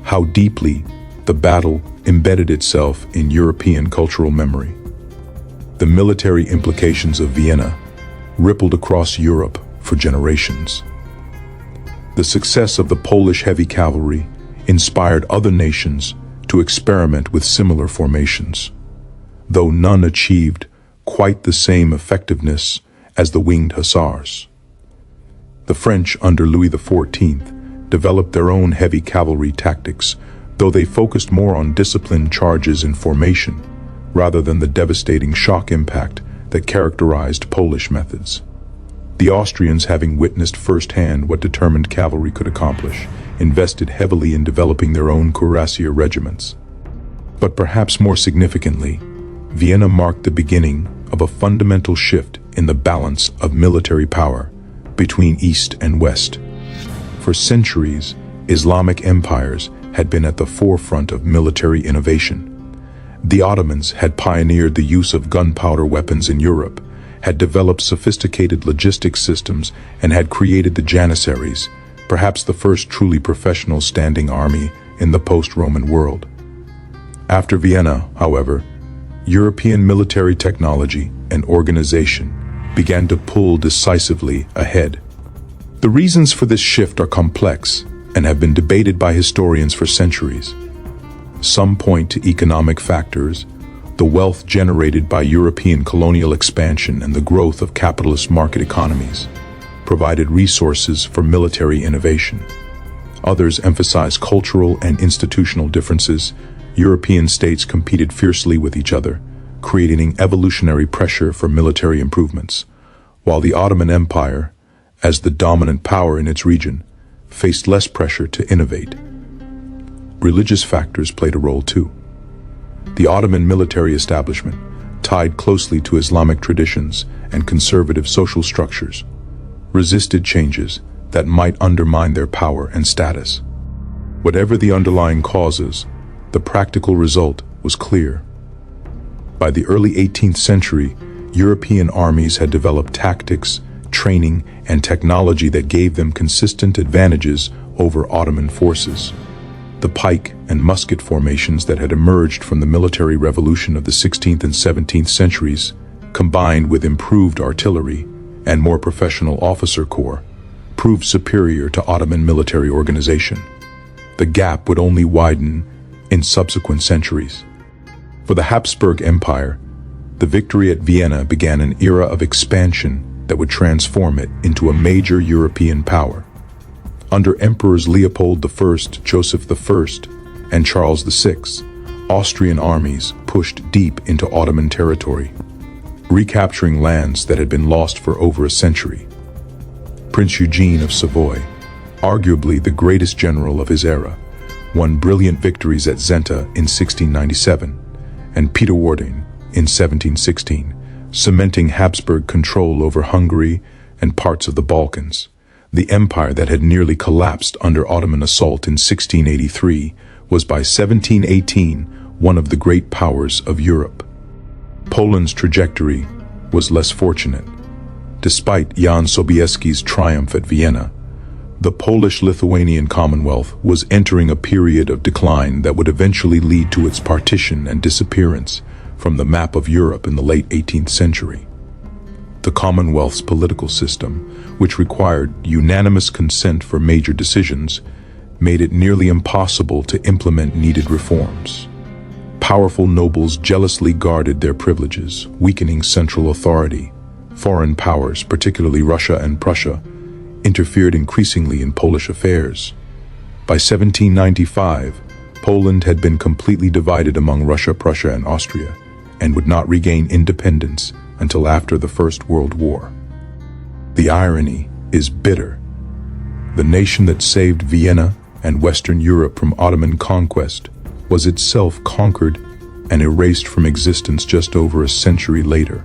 how deeply the battle embedded itself in European cultural memory. The military implications of Vienna rippled across Europe for generations. The success of the Polish heavy cavalry inspired other nations to experiment with similar formations, though none achieved quite the same effectiveness as the winged hussars. The French under Louis XIV developed their own heavy cavalry tactics, though they focused more on disciplined charges and formation, rather than the devastating shock impact that characterized Polish methods. The Austrians, having witnessed firsthand what determined cavalry could accomplish, invested heavily in developing their own cuirassier regiments. But perhaps more significantly, Vienna marked the beginning of a fundamental shift in the balance of military power between East and West. For centuries, Islamic empires had been at the forefront of military innovation. The Ottomans had pioneered the use of gunpowder weapons in Europe, had developed sophisticated logistics systems, and had created the Janissaries, perhaps the first truly professional standing army in the post-Roman world. After Vienna, however, European military technology and organization began to pull decisively ahead. The reasons for this shift are complex and have been debated by historians for centuries. Some point to economic factors, the wealth generated by European colonial expansion and the growth of capitalist market economies provided resources for military innovation. Others emphasize cultural and institutional differences. European states competed fiercely with each other, creating evolutionary pressure for military improvements, while the Ottoman Empire, as the dominant power in its region, faced less pressure to innovate. Religious factors played a role too. The Ottoman military establishment, tied closely to Islamic traditions and conservative social structures, resisted changes that might undermine their power and status. Whatever the underlying causes, the practical result was clear. By the early 18th century, European armies had developed tactics, training, and technology that gave them consistent advantages over Ottoman forces. The pike and musket formations that had emerged from the military revolution of the 16th and 17th centuries, combined with improved artillery and more professional officer corps, proved superior to Ottoman military organization. The gap would only widen in subsequent centuries. For the Habsburg Empire, the victory at Vienna began an era of expansion that would transform it into a major European power. Under Emperors Leopold I, Joseph I, and Charles VI, Austrian armies pushed deep into Ottoman territory, recapturing lands that had been lost for over a century. Prince Eugene of Savoy, arguably the greatest general of his era, won brilliant victories at Zenta in 1697 and Peterwardein in 1716, cementing Habsburg control over Hungary and parts of the Balkans. The empire that had nearly collapsed under Ottoman assault in 1683 was by 1718 one of the great powers of Europe. Poland's trajectory was less fortunate. Despite Jan Sobieski's triumph at Vienna, the Polish-Lithuanian Commonwealth was entering a period of decline that would eventually lead to its partition and disappearance from the map of Europe in the late 18th century. The Commonwealth's political system, which required unanimous consent for major decisions, made it nearly impossible to implement needed reforms. Powerful nobles jealously guarded their privileges, weakening central authority. Foreign powers, particularly Russia and Prussia, interfered increasingly in Polish affairs. By 1795, Poland had been completely divided among Russia, Prussia, and Austria, and would not regain independence until after the First World War. The irony is bitter. The nation that saved Vienna and Western Europe from Ottoman conquest was itself conquered and erased from existence just over a century later.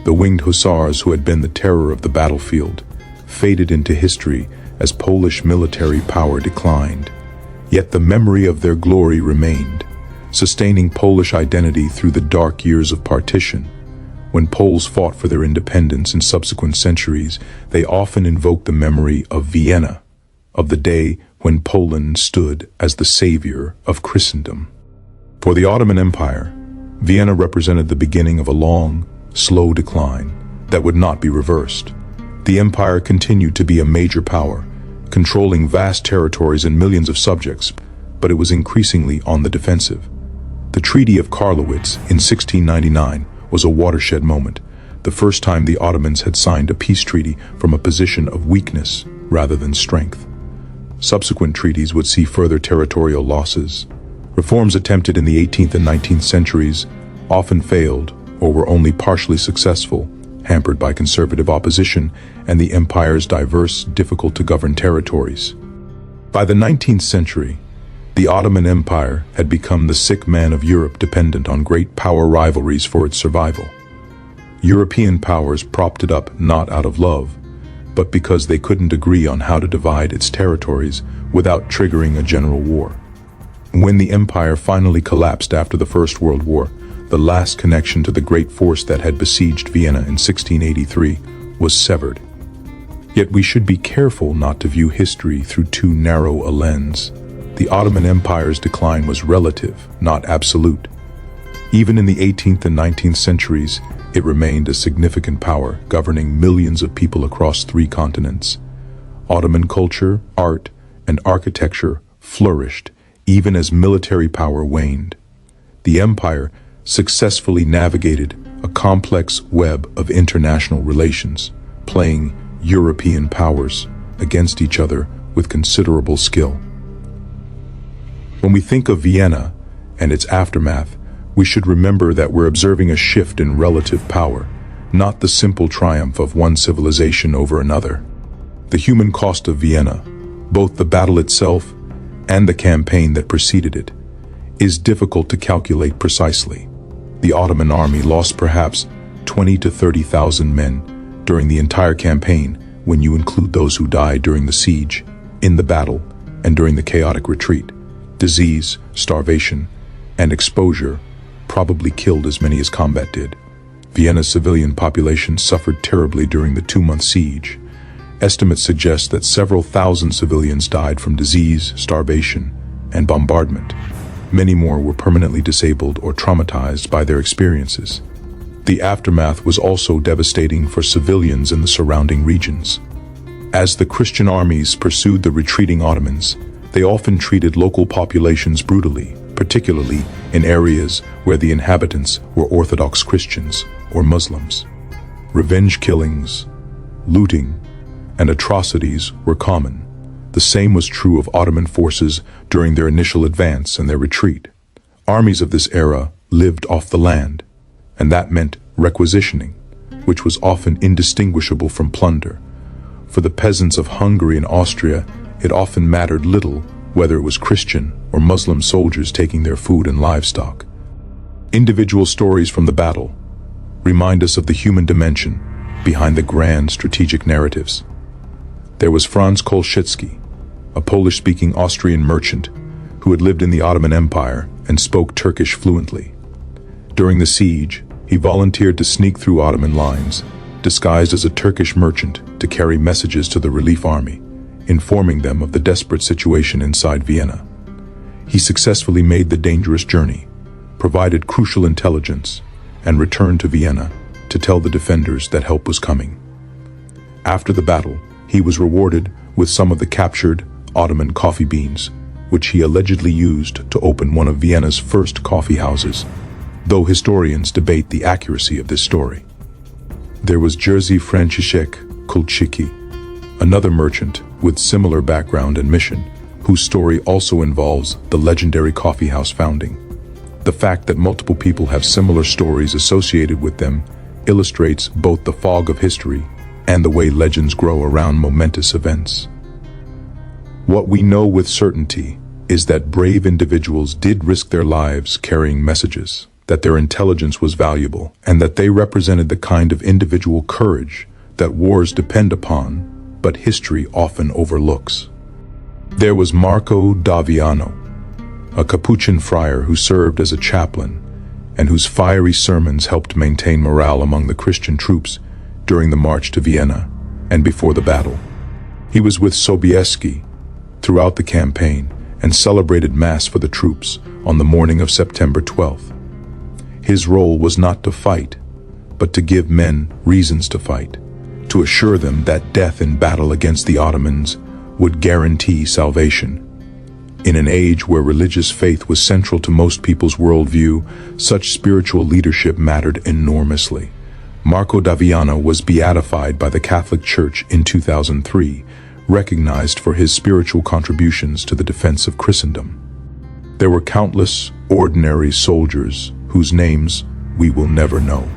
The winged hussars who had been the terror of the battlefield faded into history as Polish military power declined. Yet the memory of their glory remained, sustaining Polish identity through the dark years of partition. When Poles fought for their independence in subsequent centuries, they often invoked the memory of Vienna, of the day when Poland stood as the savior of Christendom. For the Ottoman Empire, Vienna represented the beginning of a long, slow decline that would not be reversed. The empire continued to be a major power, controlling vast territories and millions of subjects, but it was increasingly on the defensive. The Treaty of Karlowitz in 1699 was a watershed moment, the first time the Ottomans had signed a peace treaty from a position of weakness rather than strength. Subsequent treaties would see further territorial losses. Reforms attempted in the 18th and 19th centuries often failed or were only partially successful, hampered by conservative opposition and the empire's diverse, difficult-to-govern territories. By the 19th century, the Ottoman Empire had become the sick man of Europe, dependent on great power rivalries for its survival. European powers propped it up not out of love, but because they couldn't agree on how to divide its territories without triggering a general war. When the empire finally collapsed after the First World War, the last connection to the great force that had besieged Vienna in 1683 was severed. Yet we should be careful not to view history through too narrow a lens. The Ottoman Empire's decline was relative, not absolute. Even in the 18th and 19th centuries, it remained a significant power, governing millions of people across 3 continents. Ottoman culture, art, and architecture flourished, even as military power waned. The empire successfully navigated a complex web of international relations, playing European powers against each other with considerable skill. When we think of Vienna and its aftermath, we should remember that we're observing a shift in relative power, not the simple triumph of one civilization over another. The human cost of Vienna, both the battle itself and the campaign that preceded it, is difficult to calculate precisely. The Ottoman army lost perhaps 20 to 30,000 men during the entire campaign when you include those who died during the siege, in the battle, and during the chaotic retreat. Disease, starvation, and exposure probably killed as many as combat did. Vienna's civilian population suffered terribly during the 2-month siege. Estimates suggest that several thousand civilians died from disease, starvation, and bombardment. Many more were permanently disabled or traumatized by their experiences. The aftermath was also devastating for civilians in the surrounding regions. As the Christian armies pursued the retreating Ottomans, they often treated local populations brutally, particularly in areas where the inhabitants were Orthodox Christians or Muslims. Revenge killings, looting, and atrocities were common. The same was true of Ottoman forces during their initial advance and their retreat. Armies of this era lived off the land, and that meant requisitioning, which was often indistinguishable from plunder. For the peasants of Hungary and Austria, it often mattered little whether it was Christian or Muslim soldiers taking their food and livestock. Individual stories from the battle remind us of the human dimension behind the grand strategic narratives. There was Franz Kolschitsky, a Polish-speaking Austrian merchant who had lived in the Ottoman Empire and spoke Turkish fluently. During the siege, he volunteered to sneak through Ottoman lines, disguised as a Turkish merchant to carry messages to the relief army, informing them of the desperate situation inside Vienna. He successfully made the dangerous journey, provided crucial intelligence, and returned to Vienna to tell the defenders that help was coming. After the battle, he was rewarded with some of the captured Ottoman coffee beans, which he allegedly used to open one of Vienna's first coffee houses, though historians debate the accuracy of this story. There was Jerzy Franciszek Kulczycki, another merchant with similar background and mission, whose story also involves the legendary coffee house founding. The fact that multiple people have similar stories associated with them illustrates both the fog of history and the way legends grow around momentous events. What we know with certainty is that brave individuals did risk their lives carrying messages, that their intelligence was valuable, and that they represented the kind of individual courage that wars depend upon, but history often overlooks. There was Marco da Viano, a Capuchin friar who served as a chaplain and whose fiery sermons helped maintain morale among the Christian troops during the march to Vienna and before the battle. He was with Sobieski throughout the campaign and celebrated Mass for the troops on the morning of September 12th. His role was not to fight, but to give men reasons to fight, to assure them that death in battle against the Ottomans would guarantee salvation. In an age where religious faith was central to most people's worldview, such spiritual leadership mattered enormously. Marco da Viana was beatified by the Catholic Church in 2003, recognized for his spiritual contributions to the defense of Christendom. There were countless ordinary soldiers whose names we will never know.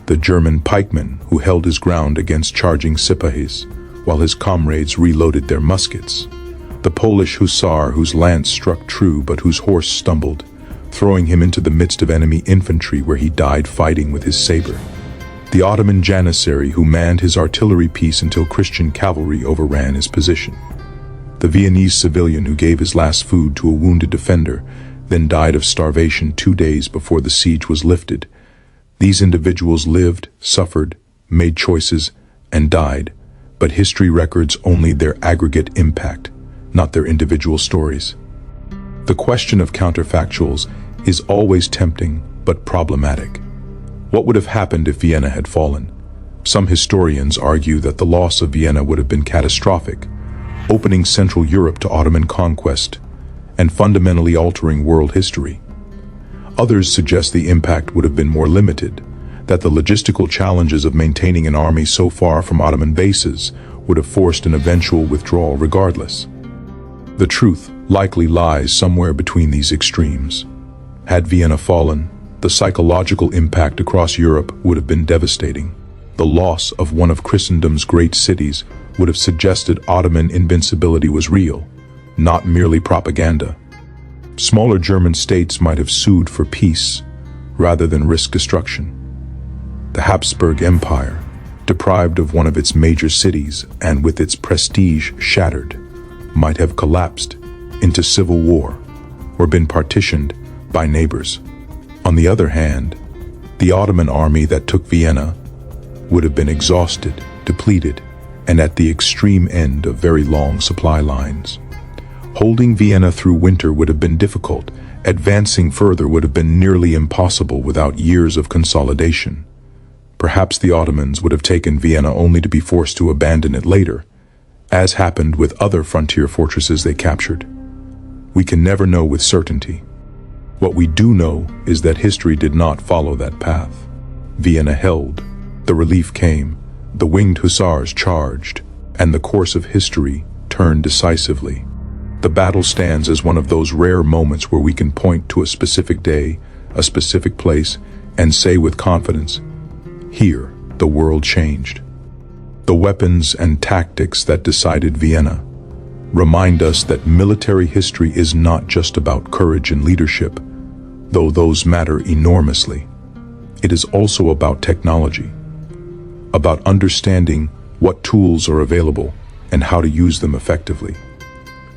The German pikeman who held his ground against charging Sipahis, while his comrades reloaded their muskets. The Polish hussar whose lance struck true but whose horse stumbled, throwing him into the midst of enemy infantry where he died fighting with his saber. The Ottoman janissary who manned his artillery piece until Christian cavalry overran his position. The Viennese civilian who gave his last food to a wounded defender, then died of starvation 2 days before the siege was lifted. These individuals lived, suffered, made choices, and died, but history records only their aggregate impact, not their individual stories. The question of counterfactuals is always tempting but problematic. What would have happened if Vienna had fallen? Some historians argue that the loss of Vienna would have been catastrophic, opening Central Europe to Ottoman conquest and fundamentally altering world history. Others suggest the impact would have been more limited, that the logistical challenges of maintaining an army so far from Ottoman bases would have forced an eventual withdrawal regardless. The truth likely lies somewhere between these extremes. Had Vienna fallen, the psychological impact across Europe would have been devastating. The loss of one of Christendom's great cities would have suggested Ottoman invincibility was real, not merely propaganda. Smaller German states might have sued for peace rather than risk destruction. The Habsburg Empire, deprived of one of its major cities and with its prestige shattered, might have collapsed into civil war or been partitioned by neighbors. On the other hand, The Ottoman army that took Vienna would have been exhausted, depleted, and at the extreme end of very long supply lines. Holding Vienna through winter would have been difficult. Advancing further would have been nearly impossible without years of consolidation. Perhaps the Ottomans would have taken Vienna only to be forced to abandon it later, as happened with other frontier fortresses they captured. We can never know with certainty. What we do know is that history did not follow that path. Vienna held, the relief came, the winged hussars charged, and the course of history turned decisively. The battle stands as one of those rare moments where we can point to a specific day, a specific place, and say with confidence, here, the world changed. The weapons and tactics that decided Vienna remind us that military history is not just about courage and leadership, though those matter enormously. It is also about technology, about understanding what tools are available and how to use them effectively.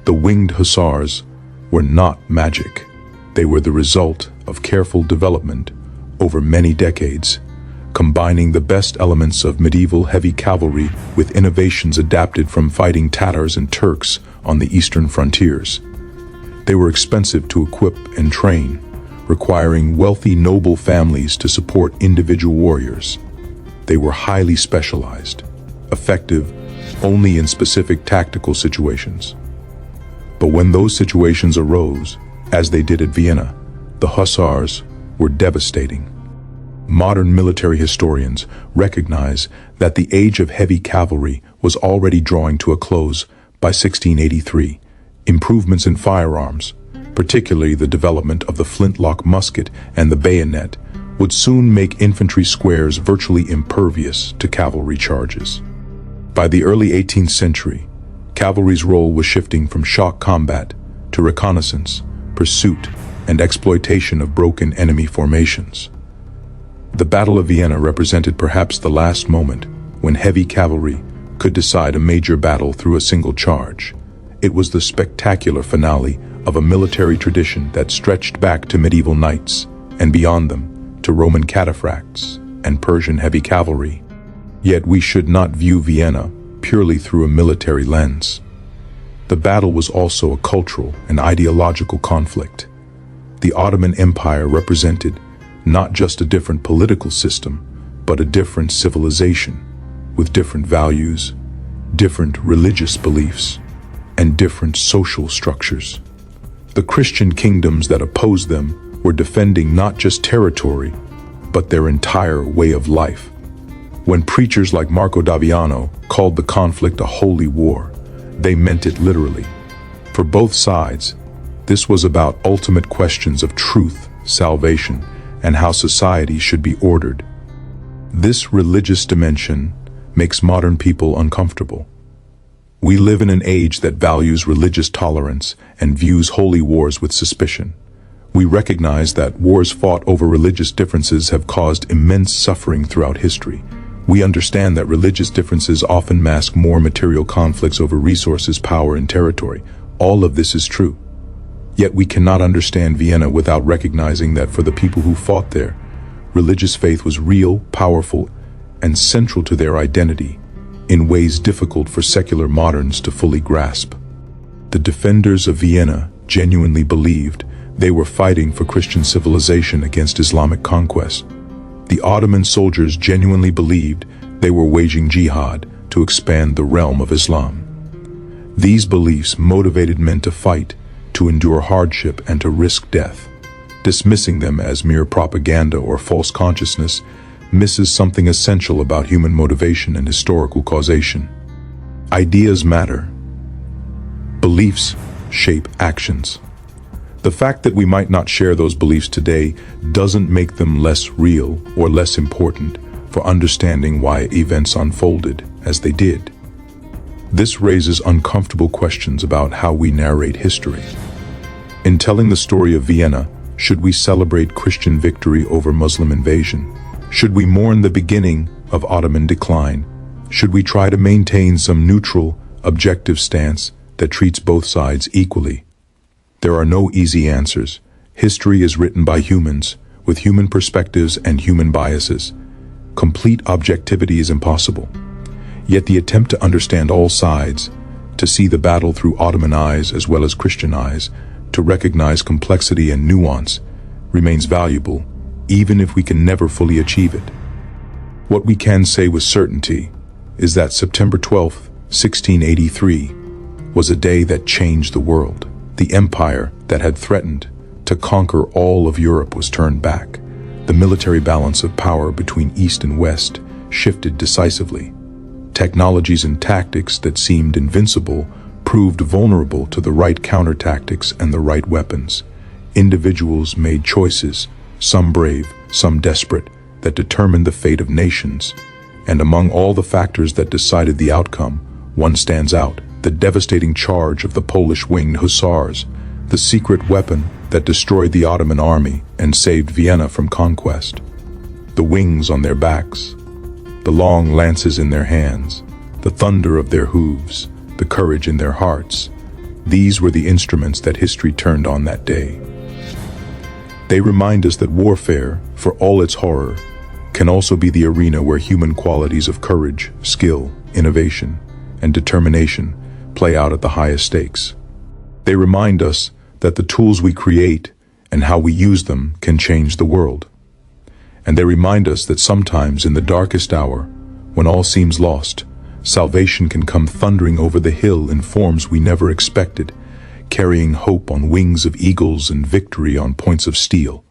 The winged hussars were not magic. They were the result of careful development over many decades, combining the best elements of medieval heavy cavalry with innovations adapted from fighting Tatars and Turks on the eastern frontiers. They were expensive to equip and train, requiring wealthy noble families to support individual warriors. They were highly specialized, effective only in specific tactical situations. But when those situations arose, as they did at Vienna, the hussars were devastating. Modern military historians recognize that the age of heavy cavalry was already drawing to a close by 1683. Improvements in firearms, particularly the development of the flintlock musket and the bayonet, would soon make infantry squares virtually impervious to cavalry charges. By the early 18th century, cavalry's role was shifting from shock combat to reconnaissance, pursuit, and exploitation of broken enemy formations. The Battle of Vienna represented perhaps the last moment when heavy cavalry could decide a major battle through a single charge. It was the spectacular finale of a military tradition that stretched back to medieval knights, and beyond them, to Roman cataphracts and Persian heavy cavalry. Yet we should not view Vienna purely through a military lens. The battle was also a cultural and ideological conflict. The Ottoman Empire represented not just a different political system, but a different civilization, with different values, different religious beliefs, and different social structures. The Christian kingdoms that opposed them were defending not just territory, but their entire way of life. When preachers like Marco d'Aviano called the conflict a holy war, they meant it literally. For both sides, this was about ultimate questions of truth, salvation, and how society should be ordered. This religious dimension makes modern people uncomfortable. We live in an age that values religious tolerance and views holy wars with suspicion. We recognize that wars fought over religious differences have caused immense suffering throughout history. We understand that religious differences often mask more material conflicts over resources, power, and territory. All of this is true. Yet we cannot understand Vienna without recognizing that for the people who fought there, religious faith was real, powerful, and central to their identity in ways difficult for secular moderns to fully grasp. The defenders of Vienna genuinely believed they were fighting for Christian civilization against Islamic conquest. The Ottoman soldiers genuinely believed they were waging jihad to expand the realm of Islam. These beliefs motivated men to fight, to endure hardship, and to risk death. Dismissing them as mere propaganda or false consciousness misses something essential about human motivation and historical causation. Ideas matter. Beliefs shape actions. The fact that we might not share those beliefs today doesn't make them less real or less important for understanding why events unfolded as they did. This raises uncomfortable questions about how we narrate history. In telling the story of Vienna, should we celebrate Christian victory over Muslim invasion? Should we mourn the beginning of Ottoman decline? Should we try to maintain some neutral, objective stance that treats both sides equally? There are no easy answers. History is written by humans, with human perspectives and human biases. Complete objectivity is impossible. Yet the attempt to understand all sides, to see the battle through Ottoman eyes as well as Christian eyes, to recognize complexity and nuance, remains valuable, even if we can never fully achieve it. What we can say with certainty is that September 12, 1683, was a day that changed the world. The empire that had threatened to conquer all of Europe was turned back. The military balance of power between East and West shifted decisively. Technologies and tactics that seemed invincible proved vulnerable to the right counter-tactics and the right weapons. Individuals made choices, some brave, some desperate, that determined the fate of nations. And among all the factors that decided the outcome, one stands out: the devastating charge of the Polish winged hussars, the secret weapon that destroyed the Ottoman army and saved Vienna from conquest. The wings on their backs, the long lances in their hands, the thunder of their hooves, the courage in their hearts, these were the instruments that history turned on that day. They remind us that warfare, for all its horror, can also be the arena where human qualities of courage, skill, innovation, and determination play out at the highest stakes. They remind us that the tools we create and how we use them can change the world. And they remind us that sometimes in the darkest hour, when all seems lost, salvation can come thundering over the hill in forms we never expected, carrying hope on wings of eagles and victory on points of steel.